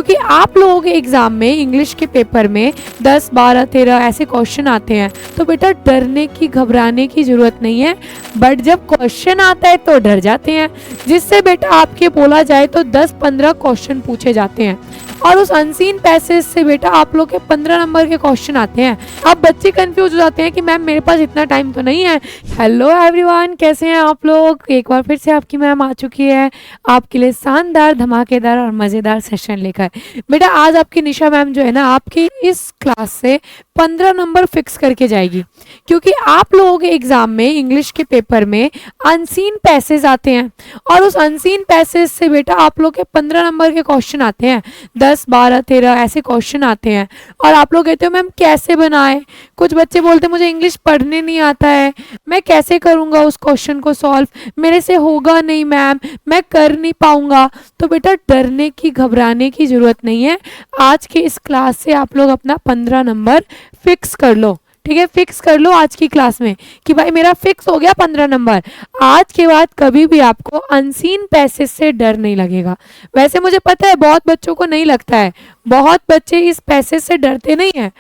क्योंकि आप लोगों के एग्जाम में इंग्लिश के पेपर में 10, 12, 13 ऐसे क्वेश्चन आते हैं। तो बेटा डरने की घबराने की जरूरत नहीं है, बट जब क्वेश्चन आता है तो डर जाते हैं, जिससे बेटा आपके बोला जाए तो 10-15 क्वेश्चन पूछे जाते हैं और उस अनसीन पैसेज से बेटा आप लोग के 15 नंबर के क्वेश्चन आते हैं। अब बच्चे कंफ्यूज हो जाते हैं कि मैम मेरे पास इतना टाइम तो नहीं है। हेलो एवरीवन, कैसे हैं आप लोग? एक बार फिर से आपकी मैम आ चुकी है आपके लिए शानदार, धमाकेदार और मज़ेदार सेशन लेकर। बेटा आज आपकी निशा मैम जो है ना, आपकी इस क्लास से 15 नंबर फिक्स करके जाएगी, क्योंकि आप लोगों के एग्जाम में इंग्लिश के पेपर में अनसीन पैसेज आते हैं और उस अनसीन पैसेज से बेटा आप लोग के 15 नंबर के क्वेश्चन आते हैं। 10, 12, 13 ऐसे क्वेश्चन आते हैं और आप लोग कहते हो मैम कैसे बनाए। कुछ बच्चे बोलते मुझे इंग्लिश पढ़ने नहीं आता है, मैं कैसे करूँगा उस क्वेश्चन को सॉल्व, मेरे से होगा नहीं मैम, मैं कर नहीं पाऊँगा। तो बेटा डरने की घबराने की ज़रूरत नहीं है। आज के इस क्लास से आप लोग अपना 15 नंबर फिक्स कर लो, ठीक है? फिक्स कर लो आज की क्लास में कि भाई मेरा फिक्स हो गया 15 नंबर। आज के बाद कभी भी आपको अनसीन पैसेज से डर नहीं लगेगा। वैसे मुझे पता है बहुत बच्चों को नहीं लगता है, बहुत बच्चे इस पैसेज से डरते नहीं हैं,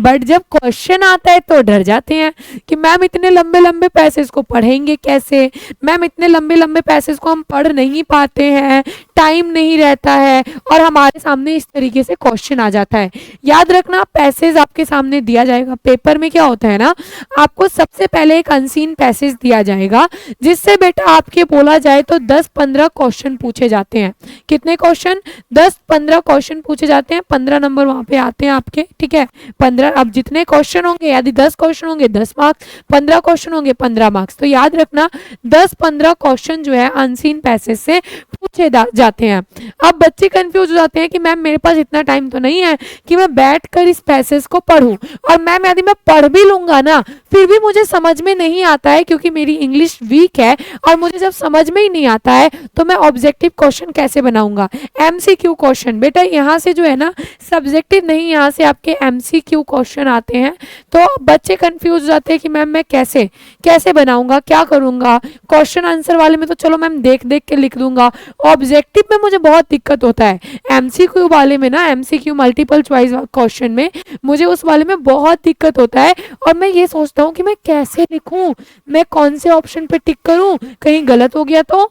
बट जब क्वेश्चन आता है तो डर जाते हैं कि मैम इतने लंबे लंबे पैसेज को पढ़ेंगे कैसे, मैम इतने लंबे लंबे पैसेज को हम पढ़ नहीं पाते हैं, टाइम नहीं रहता है और हमारे सामने इस तरीके से क्वेश्चन आ जाता है। याद रखना, पैसेज आपके सामने दिया जाएगा। पेपर में क्या होता है ना, आपको सबसे पहले एक अनसीन पैसेज दिया जाएगा, जिससे बेटा आपके बोला जाए तो 10-15 क्वेश्चन पूछे जाते हैं। कितने क्वेश्चन? 10-15 क्वेश्चन पूछे जाते हैं। 15 नंबर वहां पे आते हैं आपके, ठीक है? 15, अब जितने क्वेश्चन होंगे, यदि 10 क्वेश्चन होंगे 10 मार्क्स, 15 क्वेश्चन होंगे 15 मार्क्स। तो याद रखना 10-15 क्वेश्चन जो है अनसीन पैसेज से पूछे जाते हैं। अब बच्चे कंफ्यूज हो जाते हैं कि मैम मेरे पास इतना टाइम तो नहीं है कि मैं बैठकर इस पैसेज को पढूं, और मैम यदि मैं पढ़ भी लूंगा ना फिर भी मुझे समझ में नहीं आता है क्योंकि मेरी इंग्लिश वीक है, और मुझे जब समझ में ही नहीं आता है तो मैं ऑब्जेक्टिव क्वेश्चन कैसे बनाऊंगा? MCQ question. बेटा यहाँ से जो है ना सब्जेक्टिव नहीं, यहाँ से आपके एमसीक्यू क्वेश्चन आते हैं। तो बच्चे कंफ्यूज हो जाते हैं कि मैम मैं कैसे कैसे बनाऊंगा, क्या करूंगा? क्वेश्चन आंसर वाले में तो चलो मैम देख देख के लिख दूंगा, ऑब्जेक्टिव में मुझे बहुत दिक्कत होता है। एमसीक्यू वाले में ना, एमसीक्यू मल्टीपल चॉइस क्वेश्चन में मुझे उस वाले में बहुत दिक्कत होता है और मैं ये सोचता हूँ कि मैं कैसे लिखूं, मैं कौन से ऑप्शन पे टिक करूं, कहीं गलत हो गया तो।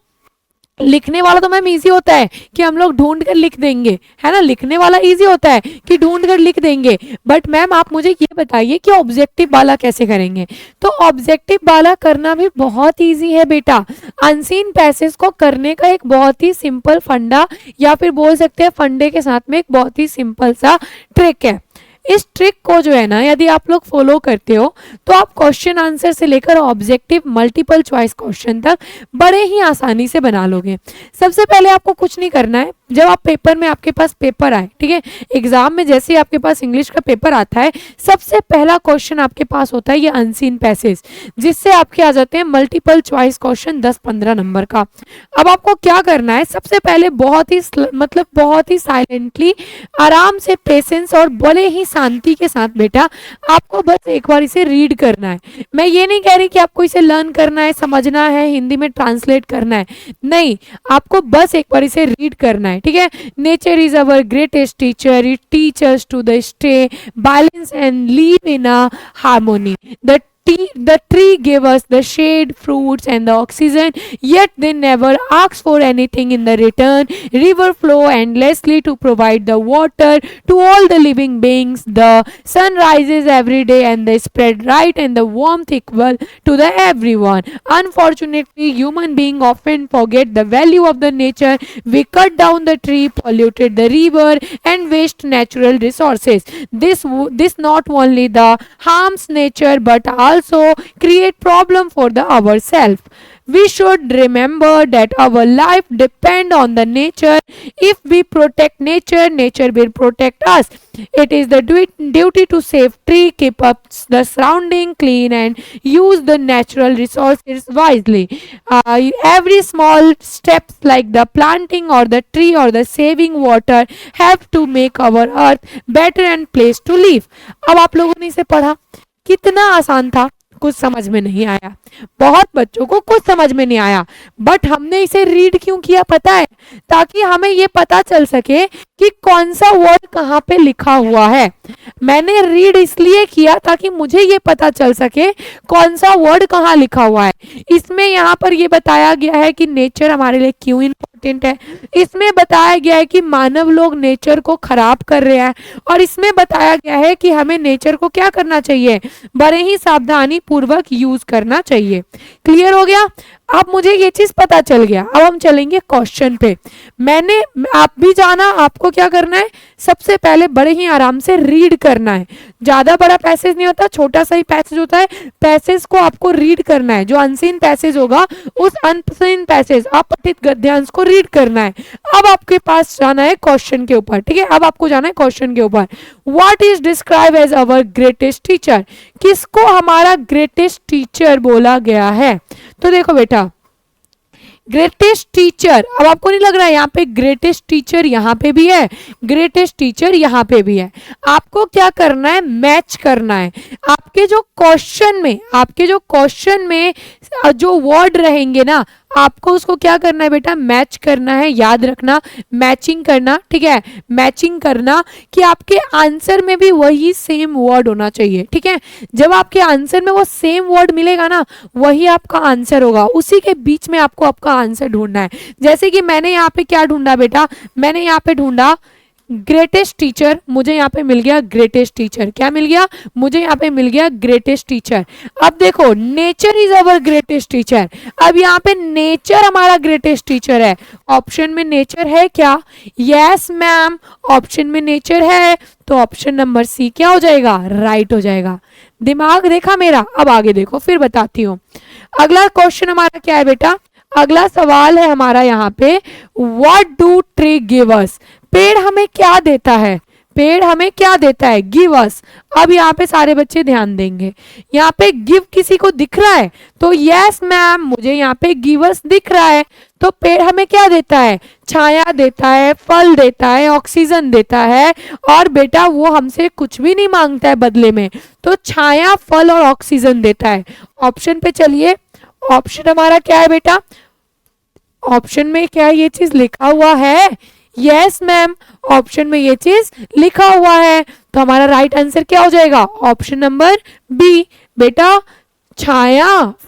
लिखने वाला तो मैम इजी होता है कि हम लोग ढूंढ कर लिख देंगे, है ना? लिखने वाला इजी होता है कि ढूंढ कर लिख देंगे, बट मैम आप मुझे ये बताइए कि ऑब्जेक्टिव वाला कैसे करेंगे? तो ऑब्जेक्टिव वाला करना भी बहुत इजी है बेटा। अनसीन पैसेज को करने का एक बहुत ही सिंपल फंडा, या फिर बोल सकते हैं फंडे के साथ में एक बहुत ही सिंपल सा ट्रिक है। इस ट्रिक को जो है ना यदि आप लोग फॉलो करते हो तो आप क्वेश्चन आंसर से लेकर ऑब्जेक्टिव मल्टीपल चॉइस क्वेश्चन तक बड़े ही आसानी से बना लोगे। सबसे पहले आपको कुछ नहीं करना है। जब आप पेपर में, आपके पास पेपर आए, ठीक है, एग्जाम में जैसे ही आपके पास इंग्लिश का पेपर आता है, सबसे पहला क्वेश्चन आपके पास होता है ये अनसीन पैसेज, जिससे आपके आ जाते हैं मल्टीपल चॉइस क्वेश्चन 10-15 नंबर का। अब आपको क्या करना है, सबसे पहले बहुत ही साइलेंटली, आराम से, पेशेंस और बड़े ही शांति के साथ बेटा आपको बस एक बार इसे रीड करना है। मैं ये नहीं कह रही कि आपको इसे लर्न करना है, समझना है, हिंदी में ट्रांसलेट करना है, नहीं, आपको बस एक बार इसे रीड करना है, ठीक है? Nature is our greatest teacher, it teachers to the stay balance and live in a harmony. The tree gave us the shade, fruits and the oxygen, yet they never asked for anything in the return. River flow endlessly to provide the water to all the living beings. The sun rises every day and they spread light and the warmth equal to the everyone. Unfortunately, human beings often forget the value of the nature. We cut down the tree, polluted the river and waste natural resources. This not only the harms nature but also create problem for the ourselves. We should remember that our life depend on the nature. If we protect nature, nature will protect us. It is the duty to save tree, keep up the surrounding clean and use the natural resources wisely. Every small steps like the planting or the tree or the saving water have to make our earth better and place to live. अब आप लोगों ने इसे पढ़ा, कितना आसान था, कुछ समझ में नहीं आया, बहुत बच्चों को कुछ समझ में नहीं आया। बट हमने इसे रीड क्यों किया पता है? ताकि हमें ये पता चल सके कि कौन सा वर्ड कहाँ पे लिखा हुआ है। मैंने रीड इसलिए किया ताकि मुझे ये पता चल सके कौन सा वर्ड कहाँ लिखा हुआ है। इसमें यहाँ पर ये बताया गया है कि नेचर हमारे लिए क्यों इम्पोर्टेंट है, इसमें बताया गया है कि मानव लोग नेचर को खराब कर रहे हैं, और इसमें बताया गया है कि हमें नेचर को क्या करना चाहिए, बड़े ही सावधानी पूर्वक यूज करना चाहिए। क्लियर हो गया? अब मुझे ये चीज पता चल गया। अब हम चलेंगे क्वेश्चन पे। मैंने आप भी जाना आपको क्या करना है, सबसे पहले बड़े ही आराम से रीड करना है। ज्यादा बड़ा पैसेज नहीं होता, छोटा सा ही पैसेज होता है। पैसेज को आपको रीड करना है, जो अनसीन पैसेज होगा उस अनसीन पैसेज अपठित गद्यांश को रीड करना है। अब आपके पास जाना है क्वेश्चन के ऊपर, ठीक है? अब आपको जाना है क्वेश्चन के ऊपर। What is describe as our greatest teacher? किसको हमारा ग्रेटेस्ट टीचर बोला गया है? तो देखो बेटा, ग्रेटेस्ट टीचर, अब आपको नहीं लग रहा है यहाँ पे ग्रेटेस्ट टीचर यहाँ पे भी है, ग्रेटेस्ट टीचर यहाँ पे भी है। आपको क्या करना है, मैच करना है। आपके जो क्वेश्चन में जो वर्ड रहेंगे ना, आपको उसको क्या करना है बेटा, मैच करना है। याद रखना, मैचिंग करना, ठीक है? मैचिंग करना कि आपके आंसर में भी वही सेम वर्ड होना चाहिए, ठीक है? जब आपके आंसर में वो सेम वर्ड मिलेगा ना, वही आपका आंसर होगा। उसी के बीच में आपको आपका आंसर ढूंढना है। जैसे कि मैंने यहाँ पे क्या ढूंढा बेटा, मैंने यहाँ पे ढूंढा ग्रेटेस्ट टीचर, मुझे यहाँ पे मिल गया ग्रेटेस्ट टीचर। क्या मिल गया? मुझे यहाँ पे मिल गया ग्रेटेस्ट टीचर। अब देखो, nature is our greatest teacher. अब यहाँ पे नेचर हमारा ग्रेटेस्ट टीचर है। ऑप्शन में नेचर है क्या? यस मैम, ऑप्शन में नेचर है, तो ऑप्शन नंबर सी क्या हो जाएगा, राइट हो जाएगा। दिमाग देखा मेरा? अब आगे देखो, फिर बताती हूँ। अगला क्वेश्चन हमारा क्या है बेटा, अगला सवाल है हमारा यहाँ पे, what do tree give us? पेड़ हमें क्या देता है? पेड़ हमें क्या देता है? Give us. अब यहाँ पे सारे बच्चे ध्यान देंगे, यहाँ पे गिव किसी को दिख रहा है? तो यस मैम, मुझे यहाँ पे गिव अस दिख रहा है। तो पेड़ हमें क्या देता है? छाया देता है, फल देता है, ऑक्सीजन देता है, और बेटा वो हमसे कुछ भी नहीं मांगता है बदले में। तो छाया, फल और ऑक्सीजन देता है। ऑप्शन पे चलिए, ऑप्शन हमारा क्या है बेटा, ऑप्शन में क्या ये चीज लिखा हुआ है? यस मैम, ऑप्शन में ये चीज लिखा हुआ है। तो हमारा राइट आंसर क्या हो जाएगा? Option number B. बेटा छाया,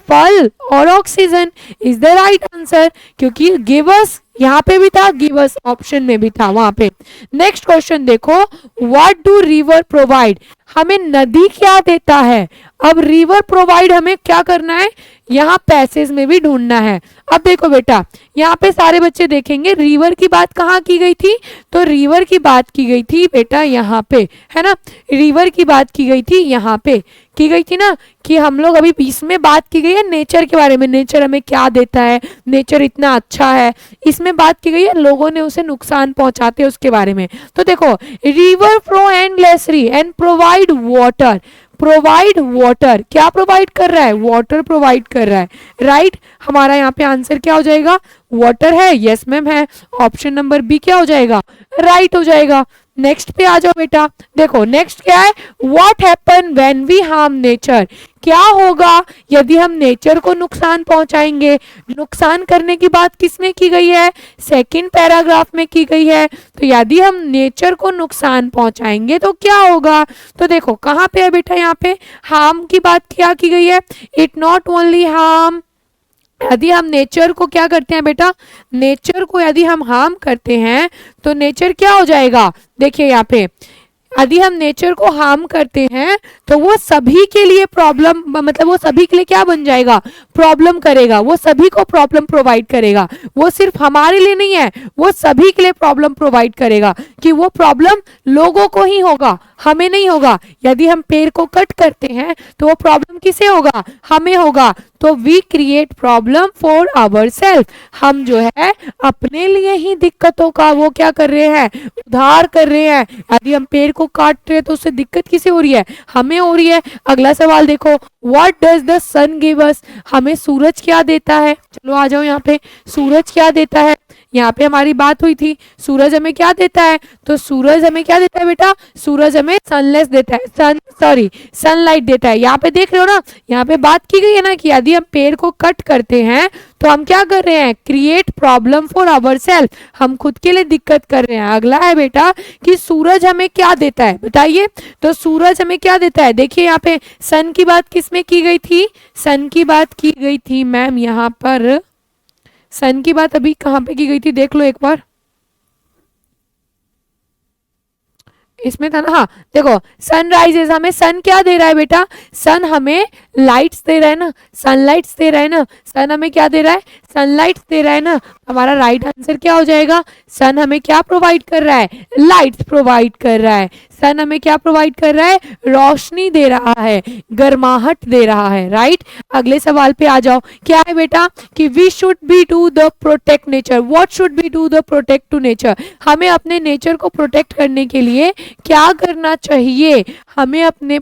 फल और oxygen is the right answer, क्योंकि गिव अस यहाँ पे भी था, गिव अस ऑप्शन में भी था वहां पे। नेक्स्ट क्वेश्चन देखो, व्हाट डू रिवर प्रोवाइड? हमें नदी क्या देता है? अब रिवर प्रोवाइड हमें क्या करना है, यहाँ पैसेज में भी ढूंढना है। अब देखो बेटा, यहाँ पे सारे बच्चे देखेंगे रिवर की बात कहाँ की गई थी, तो रिवर की बात की गई थी बेटा यहाँ पे, है ना? रिवर की बात की गई थी यहाँ पे, की गई थी ना, कि हम लोग अभी इसमें बात की गई है नेचर के बारे में, नेचर हमें क्या देता है, नेचर इतना अच्छा है, इसमें बात की गई है लोगों ने उसे नुकसान पहुंचाते हैं उसके बारे में। तो देखो, river flow endlessly and provide water, provide water, क्या प्रोवाइड कर रहा है? वाटर प्रोवाइड कर रहा है, राइट? हमारा यहाँ पे आंसर क्या हो जाएगा? वाटर है, यस मैम है, ऑप्शन नंबर बी क्या हो जाएगा? राइट हो जाएगा। नेक्स्ट पे आ जाओ बेटा, देखो नेक्स्ट क्या है, what happen when we harm nature? क्या होगा यदि हम नेचर को नुकसान पहुंचाएंगे? नुकसान करने की बात किसमें की गई है? सेकंड पैराग्राफ में की गई है। तो यदि हम नेचर को नुकसान पहुंचाएंगे तो क्या होगा? तो देखो कहाँ पे है बेटा, यहाँ पे हार्म की बात क्या की गई है, इट नॉट ओनली हार्म। यदि हम नेचर को क्या करते हैं बेटा, नेचर को यदि हम हार्म करते हैं तो नेचर क्या हो जाएगा? देखिए यहाँ पे, यदि हम नेचर को हार्म करते हैं तो वो सभी के लिए प्रॉब्लम, मतलब वो सभी के लिए क्या बन जाएगा? प्रॉब्लम करेगा, वो सभी को प्रॉब्लम प्रोवाइड करेगा। वो सिर्फ हमारे लिए नहीं है, वो सभी के लिए प्रॉब्लम प्रोवाइड करेगा, कि वो प्रॉब्लम लोगों को ही होगा, हमें नहीं होगा। यदि हम पेड़ को कट करते हैं तो वो प्रॉब्लम किसे होगा? हमें होगा। तो we create problem for our self, हम जो है अपने लिए ही दिक्कतों का वो क्या कर रहे हैं, उधार कर रहे हैं। यदि हम पेड़ को काट रहे हैं तो उससे दिक्कत किसे हो रही है, हमें हो रही है। अगला सवाल देखो, what does the sun give us, हमें सूरज क्या देता है। चलो आ जाओ यहाँ पे, सूरज क्या देता है, यहाँ पे हमारी बात हुई थी, सूरज हमें क्या देता है, तो सूरज हमें क्या देता है बेटा, सूरज हमें सनलेस देता है, सनलाइट देता है। यहाँ पे देख रहे हो ना, यहाँ पे बात की गई है ना कि यदि हम पेड़ को कट करते हैं तो हम क्या कर रहे हैं, create problem for our self, हम खुद के लिए दिक्कत कर रहे हैं। अगला है बेटा कि सूरज हमें क्या देता है, बताइए। तो सूरज हमें क्या देता है, देखिए यहाँ पे सन की बात किसमें की गई थी, सन की बात की गई थी मैम, यहाँ पर सन की बात अभी कहाँ पे की गई थी, देख लो एक बार, इसमें था ना, हाँ देखो, सनराइजेस, हमें सन क्या दे रहा है बेटा, सन हमें लाइट्स दे रहा है ना, सनलाइट्स दे रहा है ना, सन हमें क्या दे रहा है, सनलाइट्स दे रहा है ना। हमारा राइट आंसर क्या हो जाएगा, सन हमें क्या प्रोवाइड कर रहा है, लाइट्स प्रोवाइड कर रहा है। सन हमें क्या प्रोवाइड कर रहा है, रोशनी दे रहा है, गर्माहट दे रहा है, राइट। अगले सवाल पे आ जाओ, क्या है बेटा कि we should be do the protect nature, what should be do the protect to nature, हमें अपने नेचर को प्रोटेक्ट करने के लिए क्या करना चाहिए, हमें अपने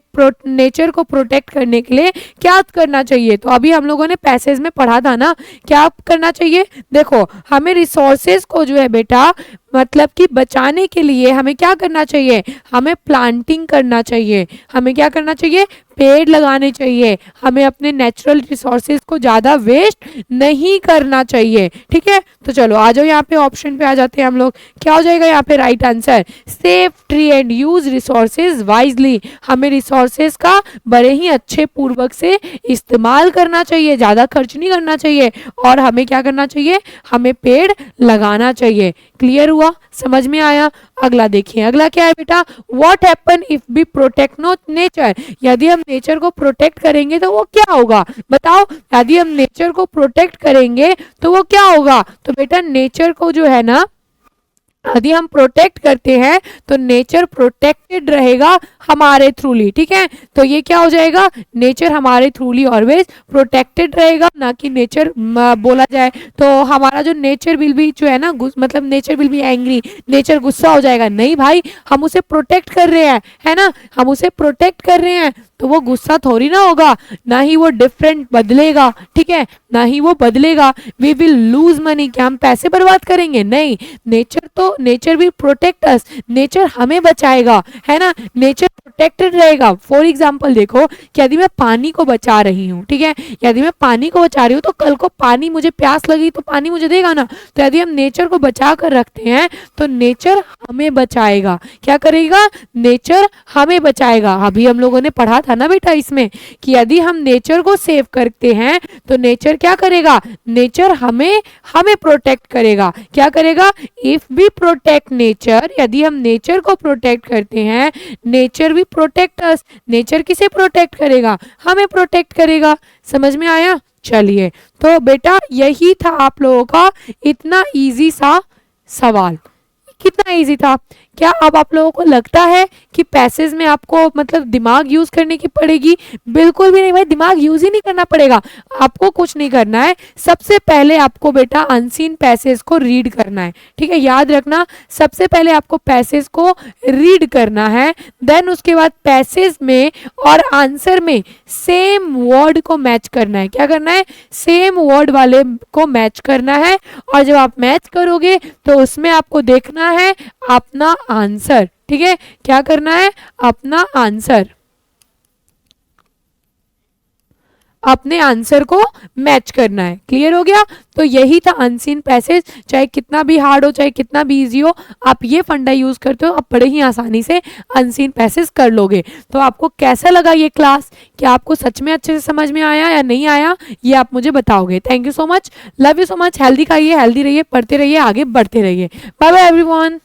नेचर को प्रोटेक्ट करने के लिए क्या करना चाहिए। तो अभी हम लोगों ने पैसेज में पढ़ा था ना, क्या करना चाहिए, देखो हमें रिसोर्सेज को जो है बेटा मतलब कि बचाने के लिए हमें क्या करना चाहिए, हमें प्लांटिंग करना चाहिए, हमें क्या करना चाहिए, पेड़ लगाने चाहिए, हमें अपने नेचुरल रिसोर्सेज को ज़्यादा वेस्ट नहीं करना चाहिए, ठीक है। तो चलो आ जाओ यहाँ पे ऑप्शन पे आ जाते हैं हम लोग, क्या हो जाएगा यहाँ पे right answer, save tree and use resources wisely, हमें रिसोर्सेज का बड़े ही अच्छे पूर्वक से इस्तेमाल करना चाहिए, ज़्यादा खर्च नहीं करना चाहिए, और हमें क्या करना चाहिए, हमें पेड़ लगाना चाहिए। क्लियर हुआ, समझ में आया। अगला देखिए, अगला क्या है बेटा, what happen if we protect no nature, यदि हम नेचर को प्रोटेक्ट करेंगे तो वो क्या होगा, बताओ, यदि हम नेचर को प्रोटेक्ट करेंगे तो वो क्या होगा। तो बेटा नेचर को जो है ना, यदि हम प्रोटेक्ट करते हैं तो नेचर प्रोटेक्टेड रहेगा हमारे थ्रूली, ठीक है। तो ये क्या हो जाएगा, नेचर हमारे थ्रूली ऑलवेज प्रोटेक्टेड रहेगा, ना कि नेचर बोला जाए तो हमारा जो नेचर विल भी जो है ना, मतलब nature will be angry, nature गुस्सा हो जाएगा, नहीं भाई, हम उसे प्रोटेक्ट कर रहे हैं, है ना, हम उसे प्रोटेक्ट कर रहे हैं तो वो गुस्सा थोड़ी ना होगा, ना ही वो डिफरेंट बदलेगा, ठीक है, ना ही वो बदलेगा। वी विल लूज मनी, क्या हम पैसे बर्बाद करेंगे, नहीं, nature will protect us, nature हमें बचाएगा, है ना, नेचर प्रोटेक्टेड रहेगा। फॉर एग्जाम्पल देखो कि यदि मैं पानी को बचा रही हूँ, ठीक है, यदि मैं पानी को बचा रही हूँ तो कल को पानी मुझे प्यास लगी तो पानी मुझे देगा ना। तो यदि हम नेचर को बचा कर रखते हैं तो नेचर हमें बचाएगा, क्या करेगा, नेचर हमें बचाएगा। अभी हम लोगों ने पढ़ा था ना बेटा इसमें कि यदि हम नेचर को सेव करते हैं तो नेचर क्या करेगा, नेचर हमें प्रोटेक्ट करेगा, क्या करेगा, इफ वी प्रोटेक्ट नेचर, यदि हम नेचर को प्रोटेक्ट करते हैं, नेचर भी प्रोटेक्ट अस, नेचर किसे प्रोटेक्ट करेगा, हमें प्रोटेक्ट करेगा। समझ में आया। चलिए तो बेटा यही था आप लोगों का इतना इजी सा सवाल, कितना इजी था। क्या अब आप लोगों को लगता है कि पैसेज में आपको मतलब दिमाग यूज करने की पड़ेगी? बिल्कुल भी नहीं भाई, दिमाग यूज ही नहीं करना पड़ेगा, आपको कुछ नहीं करना है। सबसे पहले आपको बेटा अनसीन पैसेज को रीड करना है, ठीक है, याद रखना, सबसे पहले आपको पैसेज को रीड करना है, देन उसके बाद पैसेज में और आंसर में सेम वर्ड को मैच करना है। क्या करना है, सेम वर्ड वाले को मैच करना है, और जब आप मैच करोगे तो उसमें आपको देखना है अपना आंसर, ठीक है, क्या करना है, अपना आंसर, अपने आंसर को मैच करना है। क्लियर हो गया। तो यही था अनसीन पैसेज, चाहे कितना भी हार्ड हो चाहे कितना भी इजी हो, आप ये फंडा यूज करते हो, आप बड़े ही आसानी से अनसीन पैसेज कर लोगे। तो आपको कैसा लगा ये क्लास, क्या आपको सच में अच्छे से समझ में आया या नहीं आया, ये आप मुझे बताओगे। Thank you so much, love you so much, healthy खाइए, हेल्दी रहिए, पढ़ते रहिए, आगे बढ़ते रहिए। Bye bye everyone.